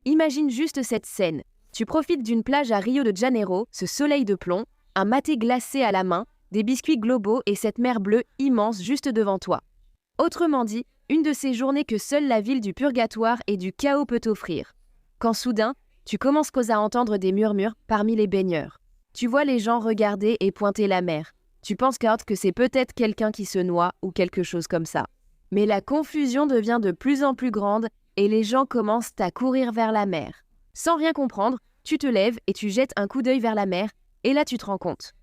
Imagine juste cette scène. Tu profites d'une plage à Rio de Janeiro, ce soleil de plomb, un maté glacé à la main, des biscuits globaux et cette mer bleue immense juste devant toi. Autrement dit, une de ces journées que seule la ville du purgatoire et du chaos peut offrir. Quand soudain, tu commences à entendre des murmures parmi les baigneurs. Tu vois les gens regarder et pointer la mer. Tu penses que c'est peut-être quelqu'un qui se noie ou quelque chose comme ça. Mais la confusion devient de plus en plus grande et les gens commencent à courir vers la mer. Sans rien comprendre, tu te lèves et tu jettes un coup d'œil vers la mer et là tu te rends compte.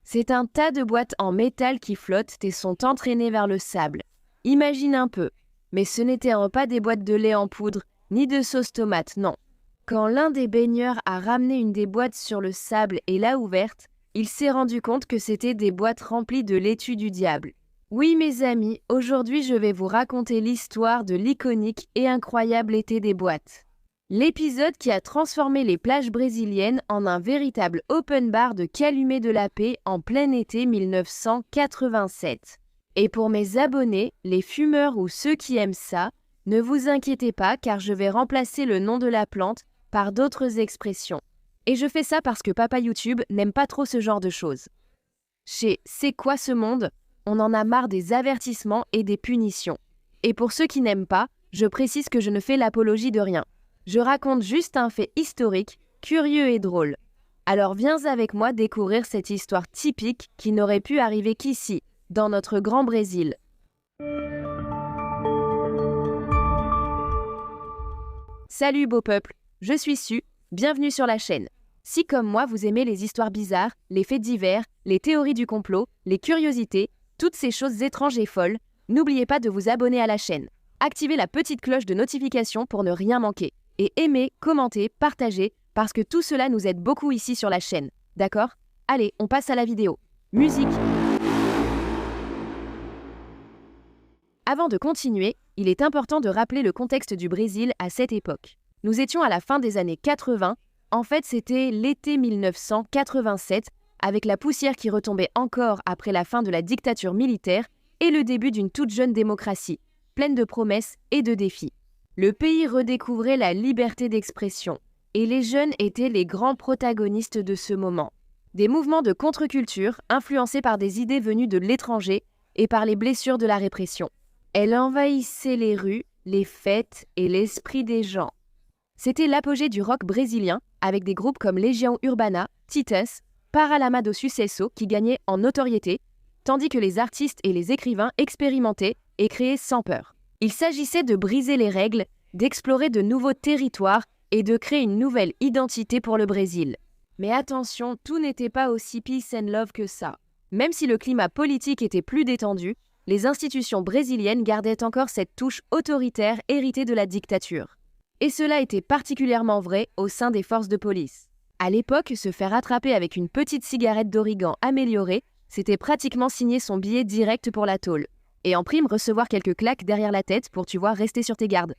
C'est un tas de boîtes en métal qui flottent et sont entraînées vers le sable. Imagine un peu, mais ce n'étaient pas des boîtes de lait en poudre, ni de sauce tomate, non. Quand l'un des baigneurs a ramené une des boîtes sur le sable et l'a ouverte, il s'est rendu compte que c'était des boîtes remplies de laitue du diable. Oui mes amis, aujourd'hui je vais vous raconter l'histoire de l'iconique et incroyable été des boîtes. L'épisode qui a transformé les plages brésiliennes en un véritable open bar de Calumet de la Paix en plein été 1987. Et pour mes abonnés, les fumeurs ou ceux qui aiment ça, ne vous inquiétez pas car je vais remplacer le nom de la plante par d'autres expressions. Et je fais ça parce que papa YouTube n'aime pas trop ce genre de choses. Chez C'est quoi ce monde ? On en a marre des avertissements et des punitions. Et pour ceux qui n'aiment pas, je précise que je ne fais l'apologie de rien. Je raconte juste un fait historique, curieux et drôle. Alors viens avec moi découvrir cette histoire typique qui n'aurait pu arriver qu'ici, dans notre grand Brésil. Salut beau peuple, je suis Su, bienvenue sur la chaîne. Si comme moi vous aimez les histoires bizarres, les faits divers, les théories du complot, les curiosités, toutes ces choses étranges et folles, n'oubliez pas de vous abonner à la chaîne. Activez la petite cloche de notification pour ne rien manquer. Et aimez, commentez, partagez, parce que tout cela nous aide beaucoup ici sur la chaîne. D'accord ? Allez, on passe à la vidéo. Musique. Avant de continuer, il est important de rappeler le contexte du Brésil à cette époque. Nous étions à la fin des années 80, en fait c'était l'été 1987, avec la poussière qui retombait encore après la fin de la dictature militaire et le début d'une toute jeune démocratie, pleine de promesses et de défis. Le pays redécouvrait la liberté d'expression, et les jeunes étaient les grands protagonistes de ce moment. Des mouvements de contre-culture influencés par des idées venues de l'étranger et par les blessures de la répression. Elle envahissait les rues, les fêtes et l'esprit des gens. C'était l'apogée du rock brésilien, avec des groupes comme Legião Urbana, Titãs, Paralamas do Sucesso qui gagnaient en notoriété, tandis que les artistes et les écrivains expérimentaient et créaient sans peur. Il s'agissait de briser les règles, d'explorer de nouveaux territoires et de créer une nouvelle identité pour le Brésil. Mais attention, tout n'était pas aussi peace and love que ça. Même si le climat politique était plus détendu, les institutions brésiliennes gardaient encore cette touche autoritaire héritée de la dictature. Et cela était particulièrement vrai au sein des forces de police. À l'époque, se faire attraper avec une petite cigarette d'origan améliorée, c'était pratiquement signer son billet direct pour la tôle. Et en prime, recevoir quelques claques derrière la tête pour, rester sur tes gardes.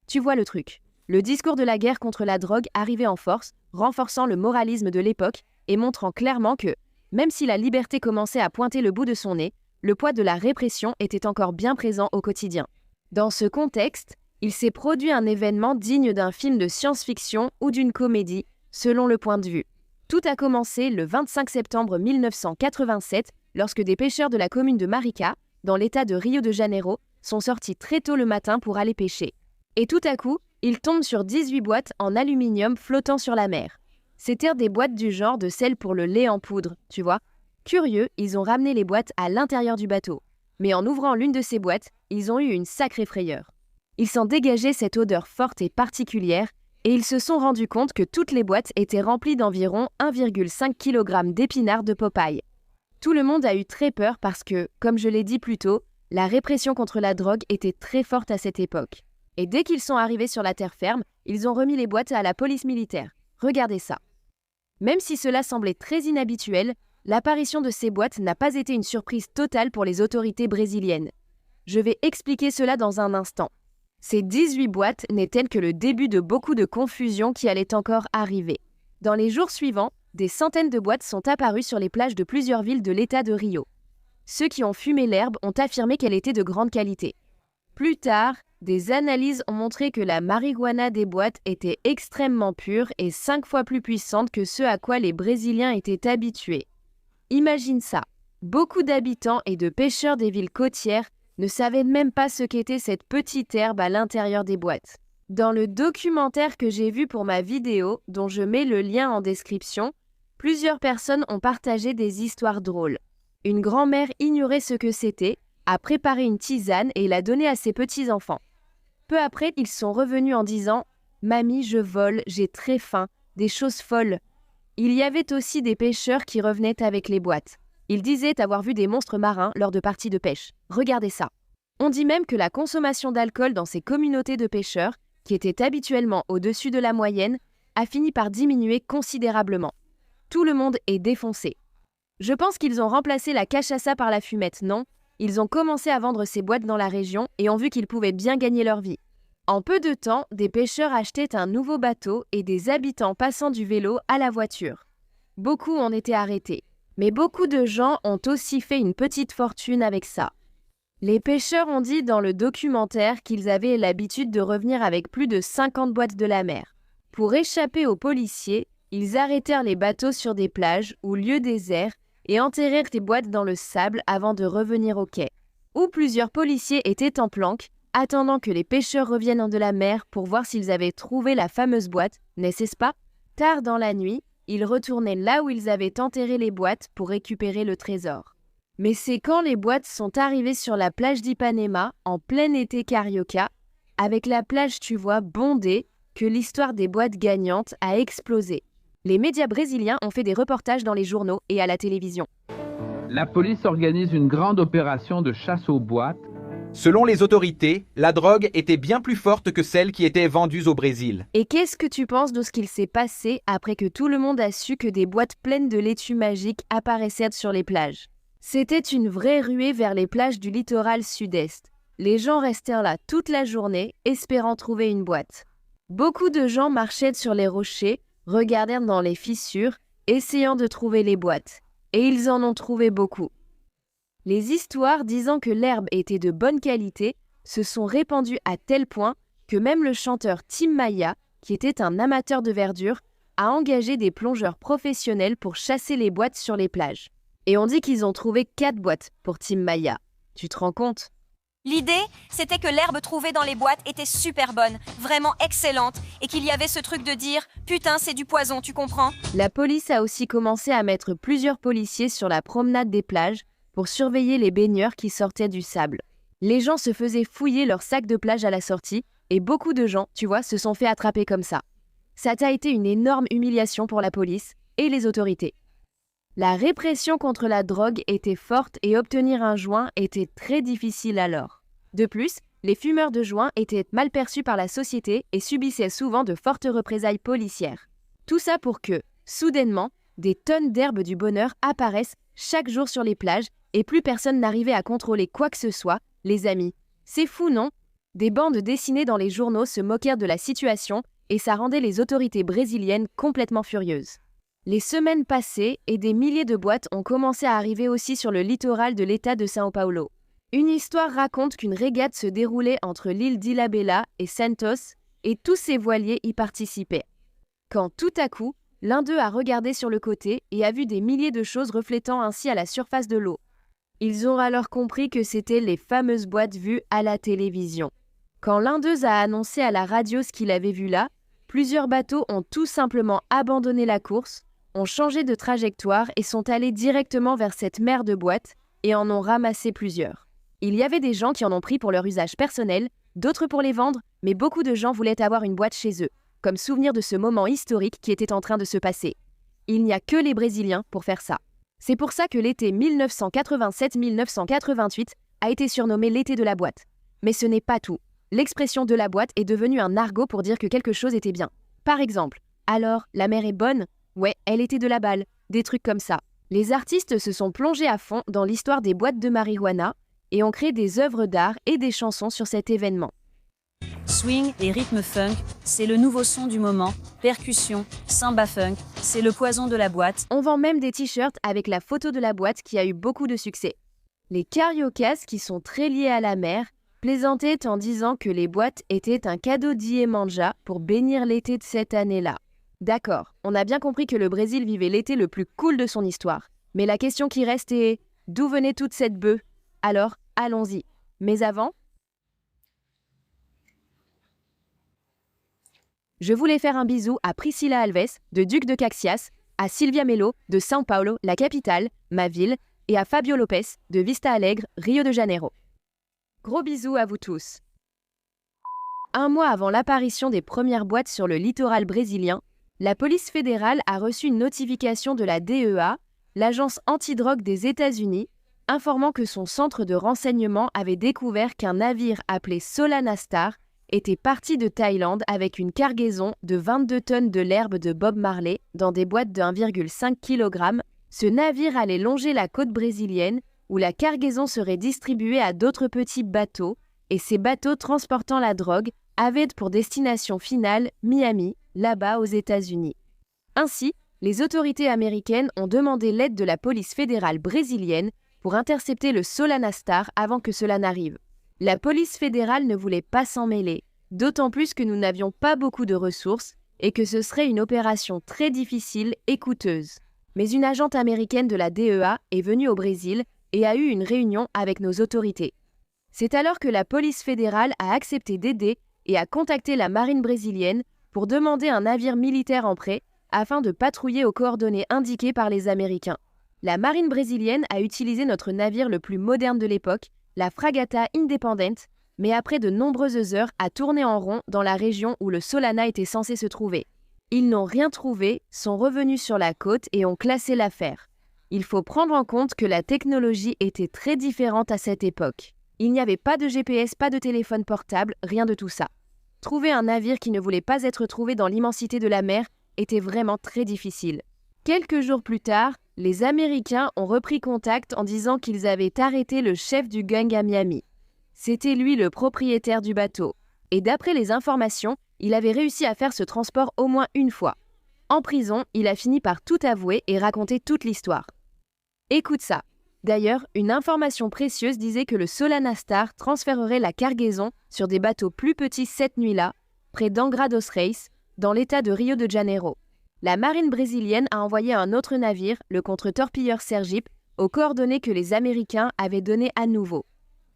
Tu vois le truc. Le discours de la guerre contre la drogue arrivait en force, renforçant le moralisme de l'époque et montrant clairement que, même si la liberté commençait à pointer le bout de son nez, le poids de la répression était encore bien présent au quotidien. Dans ce contexte, il s'est produit un événement digne d'un film de science-fiction ou d'une comédie, selon le point de vue. Tout a commencé le 25 septembre 1987, lorsque des pêcheurs de la commune de Marica, dans l'état de Rio de Janeiro, sont sortis très tôt le matin pour aller pêcher. Et tout à coup, ils tombent sur 18 boîtes en aluminium flottant sur la mer. C'étaient des boîtes du genre de celles pour le lait en poudre, tu vois. Curieux, ils ont ramené les boîtes à l'intérieur du bateau. Mais en ouvrant l'une de ces boîtes, ils ont eu une sacrée frayeur. Il s'en dégageait cette odeur forte et particulière, et ils se sont rendus compte que toutes les boîtes étaient remplies d'environ 1,5 kg d'épinards de Popeye. Tout le monde a eu très peur parce que, comme je l'ai dit plus tôt, la répression contre la drogue était très forte à cette époque. Et dès qu'ils sont arrivés sur la terre ferme, ils ont remis les boîtes à la police militaire. Regardez ça. Même si cela semblait très inhabituel, l'apparition de ces boîtes n'a pas été une surprise totale pour les autorités brésiliennes. Je vais expliquer cela dans un instant. Ces 18 boîtes n'étaient que le début de beaucoup de confusion qui allait encore arriver. Dans les jours suivants, des centaines de boîtes sont apparues sur les plages de plusieurs villes de l'état de Rio. Ceux qui ont fumé l'herbe ont affirmé qu'elle était de grande qualité. Plus tard, des analyses ont montré que la marijuana des boîtes était extrêmement pure et 5 fois plus puissante que ce à quoi les Brésiliens étaient habitués. Imagine ça, beaucoup d'habitants et de pêcheurs des villes côtières ne savaient même pas ce qu'était cette petite herbe à l'intérieur des boîtes. Dans le documentaire que j'ai vu pour ma vidéo, dont je mets le lien en description, plusieurs personnes ont partagé des histoires drôles. Une grand-mère ignorait ce que c'était, a préparé une tisane et l'a donnée à ses petits-enfants. Peu après, ils sont revenus en disant « Mamie, je vole, j'ai très faim, des choses folles ». Il y avait aussi des pêcheurs qui revenaient avec les boîtes. Ils disaient avoir vu des monstres marins lors de parties de pêche. Regardez ça. On dit même que la consommation d'alcool dans ces communautés de pêcheurs, qui étaient habituellement au-dessus de la moyenne, a fini par diminuer considérablement. Tout le monde est défoncé. Je pense qu'ils ont remplacé la cachaça par la fumette, non ? Ils ont commencé à vendre ces boîtes dans la région et ont vu qu'ils pouvaient bien gagner leur vie. En peu de temps, des pêcheurs achetaient un nouveau bateau et des habitants passant du vélo à la voiture. Beaucoup ont été arrêtés, mais beaucoup de gens ont aussi fait une petite fortune avec ça. Les pêcheurs ont dit dans le documentaire qu'ils avaient l'habitude de revenir avec plus de 50 boîtes de la mer. Pour échapper aux policiers, ils arrêtèrent les bateaux sur des plages ou lieux déserts et enterrèrent des boîtes dans le sable avant de revenir au quai, où plusieurs policiers étaient en planque, attendant que les pêcheurs reviennent de la mer pour voir s'ils avaient trouvé la fameuse boîte, n'est-ce pas ? Tard dans la nuit, ils retournaient là où ils avaient enterré les boîtes pour récupérer le trésor. Mais c'est quand les boîtes sont arrivées sur la plage d'Ipanema, en plein été carioca, avec la plage, tu vois, bondée, que l'histoire des boîtes gagnantes a explosé. Les médias brésiliens ont fait des reportages dans les journaux et à la télévision. La police organise une grande opération de chasse aux boîtes. Selon les autorités, la drogue était bien plus forte que celle qui était vendue au Brésil. Et qu'est-ce que tu penses de ce qu'il s'est passé après que tout le monde a su que des boîtes pleines de laitue magique apparaissaient sur les plages ? C'était une vraie ruée vers les plages du littoral sud-est. Les gens restèrent là toute la journée, espérant trouver une boîte. Beaucoup de gens marchaient sur les rochers, regardèrent dans les fissures, essayant de trouver les boîtes. Et ils en ont trouvé beaucoup. Les histoires disant que l'herbe était de bonne qualité se sont répandues à tel point que même le chanteur Tim Maia, qui était un amateur de verdure, a engagé des plongeurs professionnels pour chasser les boîtes sur les plages. Et on dit qu'ils ont trouvé 4 boîtes pour Tim Maia. Tu te rends compte ? L'idée, c'était que l'herbe trouvée dans les boîtes était super bonne, vraiment excellente, et qu'il y avait ce truc de dire « Putain, c'est du poison, tu comprends ?» La police a aussi commencé à mettre plusieurs policiers sur la promenade des plages pour surveiller les baigneurs qui sortaient du sable. Les gens se faisaient fouiller leurs sacs de plage à la sortie, et beaucoup de gens, tu vois, se sont fait attraper comme ça. Ça a été une énorme humiliation pour la police et les autorités. La répression contre la drogue était forte et obtenir un joint était très difficile alors. De plus, les fumeurs de joints étaient mal perçus par la société et subissaient souvent de fortes représailles policières. Tout ça pour que, soudainement, des tonnes d'herbes du bonheur apparaissent chaque jour sur les plages et plus personne n'arrivait à contrôler quoi que ce soit, les amis. C'est fou, non ? Des bandes dessinées dans les journaux se moquèrent de la situation et ça rendait les autorités brésiliennes complètement furieuses. Les semaines passaient et des milliers de boîtes ont commencé à arriver aussi sur le littoral de l'État de São Paulo. Une histoire raconte qu'une régate se déroulait entre l'île d'Ilhabela et Santos et tous ces voiliers y participaient. Quand tout à coup, l'un d'eux a regardé sur le côté et a vu des milliers de choses reflétant ainsi à la surface de l'eau. Ils ont alors compris que c'étaient les fameuses boîtes vues à la télévision. Quand l'un d'eux a annoncé à la radio ce qu'il avait vu là, plusieurs bateaux ont tout simplement abandonné la course, ont changé de trajectoire et sont allés directement vers cette mer de boîtes et en ont ramassé plusieurs. Il y avait des gens qui en ont pris pour leur usage personnel, d'autres pour les vendre, mais beaucoup de gens voulaient avoir une boîte chez eux, comme souvenir de ce moment historique qui était en train de se passer. Il n'y a que les Brésiliens pour faire ça. C'est pour ça que l'été 1987-1988 a été surnommé l'été de la boîte. Mais ce n'est pas tout. L'expression de la boîte est devenue un argot pour dire que quelque chose était bien. Par exemple, alors, la mer est bonne ? Ouais, elle était de la balle, des trucs comme ça. Les artistes se sont plongés à fond dans l'histoire des boîtes de marijuana et ont créé des œuvres d'art et des chansons sur cet événement. Swing et rythme funk, c'est le nouveau son du moment. Percussion, samba funk, c'est le poison de la boîte. On vend même des t-shirts avec la photo de la boîte qui a eu beaucoup de succès. Les cariocas, qui sont très liés à la mer, plaisantait en disant que les boîtes étaient un cadeau d'Iemanja pour bénir l'été de cette année-là. D'accord, on a bien compris que le Brésil vivait l'été le plus cool de son histoire. Mais la question qui reste est, d'où venait toute cette bœuf? Alors, allons-y. Mais avant, je voulais faire un bisou à Priscilla Alves, de Duc de Caxias, à Silvia Melo, de São Paulo, la capitale, ma ville, et à Fabio Lopes, de Vista Alegre, Rio de Janeiro. Gros bisous à vous tous. Un mois avant l'apparition des premières boîtes sur le littoral brésilien, la police fédérale a reçu une notification de la DEA, l'agence antidrogue des États-Unis, informant que son centre de renseignement avait découvert qu'un navire appelé Solana Star était parti de Thaïlande avec une cargaison de 22 tonnes de l'herbe de Bob Marley dans des boîtes de 1,5 kg. Ce navire allait longer la côte brésilienne où la cargaison serait distribuée à d'autres petits bateaux et ces bateaux transportant la drogue avaient pour destination finale Miami, là-bas aux États-Unis. Ainsi, les autorités américaines ont demandé l'aide de la police fédérale brésilienne pour intercepter le Solana Star avant que cela n'arrive. La police fédérale ne voulait pas s'en mêler, d'autant plus que nous n'avions pas beaucoup de ressources et que ce serait une opération très difficile et coûteuse. Mais une agente américaine de la DEA est venue au Brésil et a eu une réunion avec nos autorités. C'est alors que la police fédérale a accepté d'aider et a contacté la marine brésilienne pour demander un navire militaire en prêt afin de patrouiller aux coordonnées indiquées par les Américains. La marine brésilienne a utilisé notre navire le plus moderne de l'époque, la Fragata Independente, mais après de nombreuses heures à tourner en rond dans la région où le Solana était censé se trouver. Ils n'ont rien trouvé, sont revenus sur la côte et ont classé l'affaire. Il faut prendre en compte que la technologie était très différente à cette époque. Il n'y avait pas de GPS, pas de téléphone portable, rien de tout ça. Trouver un navire qui ne voulait pas être trouvé dans l'immensité de la mer était vraiment très difficile. Quelques jours plus tard, les Américains ont repris contact en disant qu'ils avaient arrêté le chef du gang à Miami. C'était lui le propriétaire du bateau. Et d'après les informations, il avait réussi à faire ce transport au moins une fois. En prison, il a fini par tout avouer et raconter toute l'histoire. Écoute ça. D'ailleurs, une information précieuse disait que le Solana Star transférerait la cargaison sur des bateaux plus petits cette nuit-là, près d'Angra dos Reis, dans l'état de Rio de Janeiro. La marine brésilienne a envoyé un autre navire, le contre-torpilleur Sergipe, aux coordonnées que les Américains avaient données à nouveau.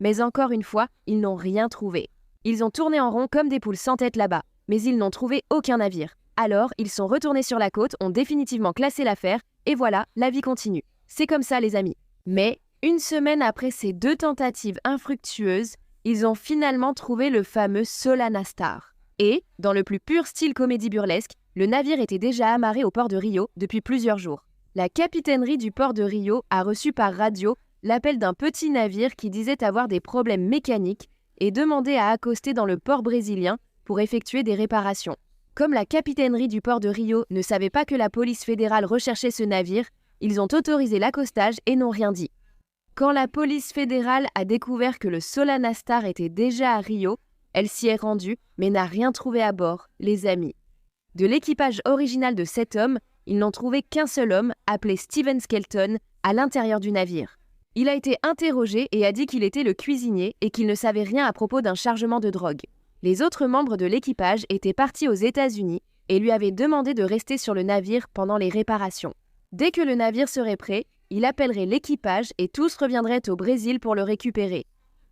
Mais encore une fois, ils n'ont rien trouvé. Ils ont tourné en rond comme des poules sans tête là-bas, mais ils n'ont trouvé aucun navire. Alors, ils sont retournés sur la côte, ont définitivement classé l'affaire, et voilà, la vie continue. C'est comme ça, les amis. Mais, une semaine après ces deux tentatives infructueuses, ils ont finalement trouvé le fameux Solana Star. Et, dans le plus pur style comédie burlesque, le navire était déjà amarré au port de Rio depuis plusieurs jours. La capitainerie du port de Rio a reçu par radio l'appel d'un petit navire qui disait avoir des problèmes mécaniques et demandait à accoster dans le port brésilien pour effectuer des réparations. Comme la capitainerie du port de Rio ne savait pas que la police fédérale recherchait ce navire, ils ont autorisé l'accostage et n'ont rien dit. Quand la police fédérale a découvert que le Solana Star était déjà à Rio, elle s'y est rendue mais n'a rien trouvé à bord, les amis. De l'équipage original de 7 hommes, ils n'ont trouvé qu'un seul homme, appelé Steven Skelton, à l'intérieur du navire. Il a été interrogé et a dit qu'il était le cuisinier et qu'il ne savait rien à propos d'un chargement de drogue. Les autres membres de l'équipage étaient partis aux États-Unis et lui avaient demandé de rester sur le navire pendant les réparations. Dès que le navire serait prêt, il appellerait l'équipage et tous reviendraient au Brésil pour le récupérer.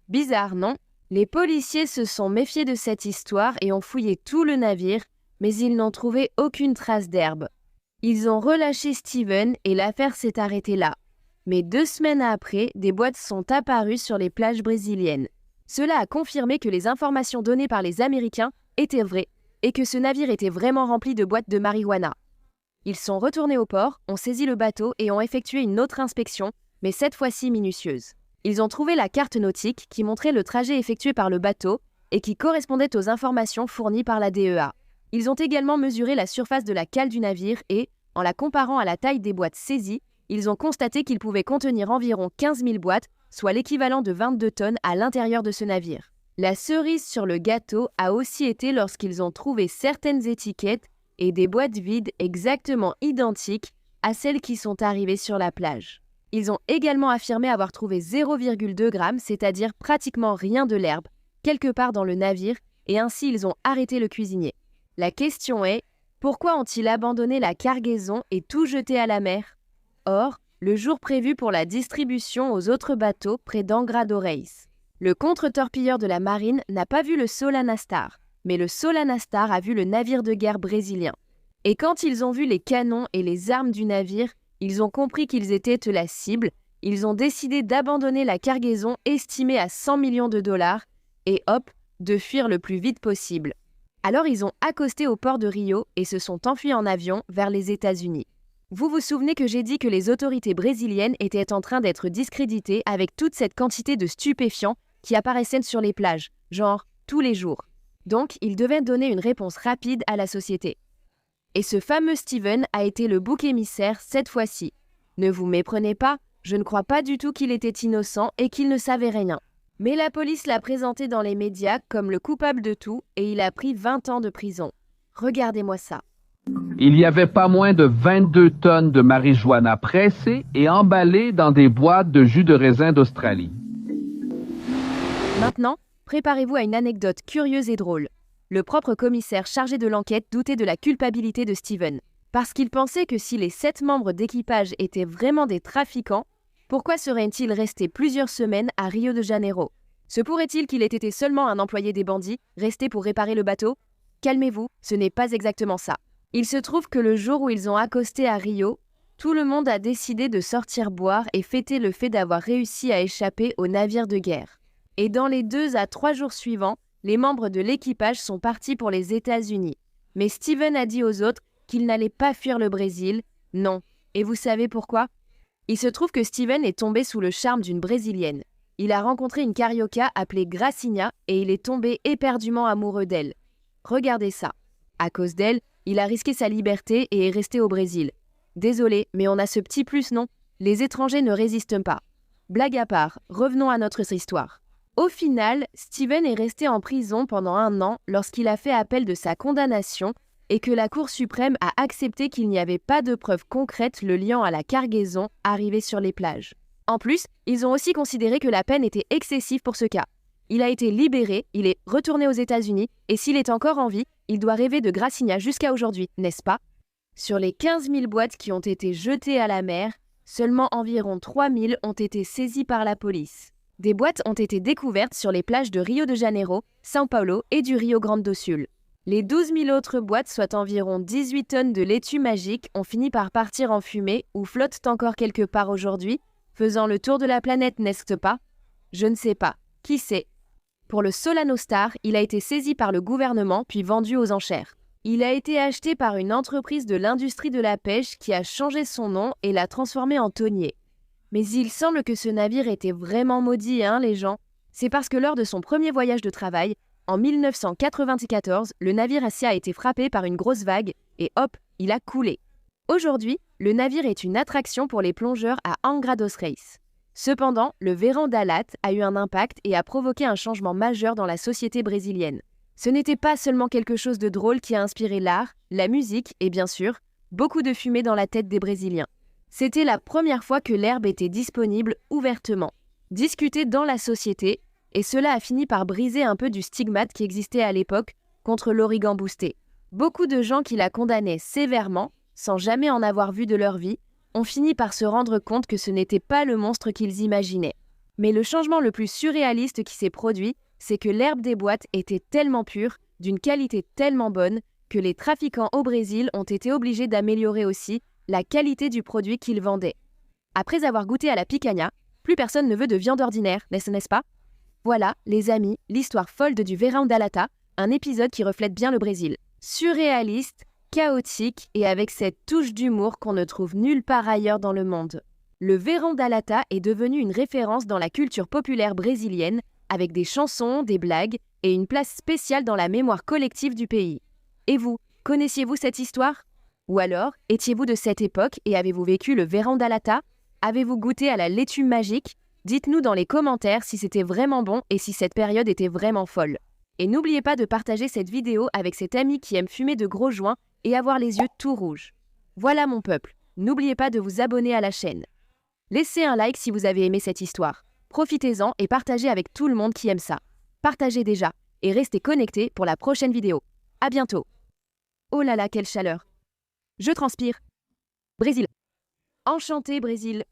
Bizarre, non? Les policiers se sont méfiés de cette histoire et ont fouillé tout le navire, mais ils n'ont trouvé aucune trace d'herbe. Ils ont relâché Steven et l'affaire s'est arrêtée là. Mais 2 semaines après, des boîtes sont apparues sur les plages brésiliennes. Cela a confirmé que les informations données par les Américains étaient vraies et que ce navire était vraiment rempli de boîtes de marijuana. Ils sont retournés au port, ont saisi le bateau et ont effectué une autre inspection, mais cette fois-ci minutieuse. Ils ont trouvé la carte nautique qui montrait le trajet effectué par le bateau et qui correspondait aux informations fournies par la DEA. Ils ont également mesuré la surface de la cale du navire et, en la comparant à la taille des boîtes saisies, ils ont constaté qu'il pouvait contenir environ 15 000 boîtes, soit l'équivalent de 22 tonnes à l'intérieur de ce navire. La cerise sur le gâteau a aussi été lorsqu'ils ont trouvé certaines étiquettes et des boîtes vides exactement identiques à celles qui sont arrivées sur la plage. Ils ont également affirmé avoir trouvé 0,2 g, c'est-à-dire pratiquement rien de l'herbe, quelque part dans le navire, et ainsi ils ont arrêté le cuisinier. La question est, pourquoi ont-ils abandonné la cargaison et tout jeté à la mer? Or, le jour prévu pour la distribution aux autres bateaux près d'Angra dos Reis. Le contre-torpilleur de la marine n'a pas vu le Solanastar, mais le Solanastar a vu le navire de guerre brésilien. Et quand ils ont vu les canons et les armes du navire, ils ont compris qu'ils étaient la cible, ils ont décidé d'abandonner la cargaison estimée à 100 millions de dollars et hop, de fuir le plus vite possible. Alors ils ont accosté au port de Rio et se sont enfuis en avion vers les États-Unis. Vous vous souvenez que j'ai dit que les autorités brésiliennes étaient en train d'être discréditées avec toute cette quantité de stupéfiants qui apparaissaient sur les plages, genre tous les jours. Donc, ils devaient donner une réponse rapide à la société. Et ce fameux Steven a été le bouc émissaire cette fois-ci. Ne vous méprenez pas, je ne crois pas du tout qu'il était innocent et qu'il ne savait rien. Mais la police l'a présenté dans les médias comme le coupable de tout et il a pris 20 ans de prison. Regardez-moi ça. Il y avait pas moins de 22 tonnes de marijuana pressée et emballée dans des boîtes de jus de raisin d'Australie. Maintenant, préparez-vous à une anecdote curieuse et drôle. Le propre commissaire chargé de l'enquête doutait de la culpabilité de Steven, parce qu'il pensait que si les 7 membres d'équipage étaient vraiment des trafiquants, pourquoi seraient-ils restés plusieurs semaines à Rio de Janeiro? Se pourrait-il qu'il ait été seulement un employé des bandits, resté pour réparer le bateau? Calmez-vous, ce n'est pas exactement ça. Il se trouve que le jour où ils ont accosté à Rio, tout le monde a décidé de sortir boire et fêter le fait d'avoir réussi à échapper au navire de guerre. Et dans les 2 à 3 jours suivants, les membres de l'équipage sont partis pour les États-Unis. Mais Steven a dit aux autres qu'il n'allait pas fuir le Brésil, non. Et vous savez pourquoi? Il se trouve que Steven est tombé sous le charme d'une Brésilienne. Il a rencontré une carioca appelée Gracinha et il est tombé éperdument amoureux d'elle. Regardez ça. À cause d'elle, il a risqué sa liberté et est resté au Brésil. Désolé, mais on a ce petit plus, non? Les étrangers ne résistent pas. Blague à part, revenons à notre histoire. Au final, Steven est resté en prison pendant 1 an lorsqu'il a fait appel de sa condamnation et que la Cour suprême a accepté qu'il n'y avait pas de preuves concrètes le liant à la cargaison arrivée sur les plages. En plus, ils ont aussi considéré que la peine était excessive pour ce cas. Il a été libéré, il est retourné aux États-Unis et s'il est encore en vie, il doit rêver de Gracinha jusqu'à aujourd'hui, n'est-ce pas? Sur les 15 000 boîtes qui ont été jetées à la mer, seulement environ 3 000 ont été saisies par la police. Des boîtes ont été découvertes sur les plages de Rio de Janeiro, São Paulo et du Rio Grande do Sul. Les 12 000 autres boîtes, soit environ 18 tonnes de laitue magique, ont fini par partir en fumée ou flottent encore quelque part aujourd'hui, faisant le tour de la planète, n'est-ce pas? Je ne sais pas. Qui sait? Pour le Solanastar, il a été saisi par le gouvernement puis vendu aux enchères. Il a été acheté par une entreprise de l'industrie de la pêche qui a changé son nom et l'a transformé en thonier. Mais il semble que ce navire était vraiment maudit, les gens. C'est parce que lors de son premier voyage de travail, en 1994, le navire a été frappé par une grosse vague et hop, il a coulé. Aujourd'hui, le navire est une attraction pour les plongeurs à Angra dos Reis. Cependant, le Verandalat a eu un impact et a provoqué un changement majeur dans la société brésilienne. Ce n'était pas seulement quelque chose de drôle qui a inspiré l'art, la musique et bien sûr, beaucoup de fumée dans la tête des Brésiliens. C'était la première fois que l'herbe était disponible ouvertement, discutée dans la société, et cela a fini par briser un peu du stigmate qui existait à l'époque contre l'origan boosté. Beaucoup de gens qui la condamnaient sévèrement, sans jamais en avoir vu de leur vie, ont fini par se rendre compte que ce n'était pas le monstre qu'ils imaginaient. Mais le changement le plus surréaliste qui s'est produit, c'est que l'herbe des boîtes était tellement pure, d'une qualité tellement bonne, que les trafiquants au Brésil ont été obligés d'améliorer aussi la qualité du produit qu'ils vendaient. Après avoir goûté à la picanha, plus personne ne veut de viande ordinaire, n'est-ce pas? Voilà, les amis, l'histoire folle du Verandalat, un épisode qui reflète bien le Brésil. Surréaliste, chaotique et avec cette touche d'humour qu'on ne trouve nulle part ailleurs dans le monde. Le Verandalat est devenu une référence dans la culture populaire brésilienne, avec des chansons, des blagues et une place spéciale dans la mémoire collective du pays. Et vous, connaissiez-vous cette histoire? Ou alors, étiez-vous de cette époque et avez-vous vécu le Verandalat? Avez-vous goûté à la laitue magique? Dites-nous dans les commentaires si c'était vraiment bon et si cette période était vraiment folle. Et n'oubliez pas de partager cette vidéo avec cet ami qui aime fumer de gros joints et avoir les yeux tout rouges. Voilà mon peuple, n'oubliez pas de vous abonner à la chaîne. Laissez un like si vous avez aimé cette histoire. Profitez-en et partagez avec tout le monde qui aime ça. partagez déjà et restez connectés pour la prochaine vidéo. À bientôt. Oh là là, quelle chaleur. Je transpire. Brésil. Enchanté, Brésil.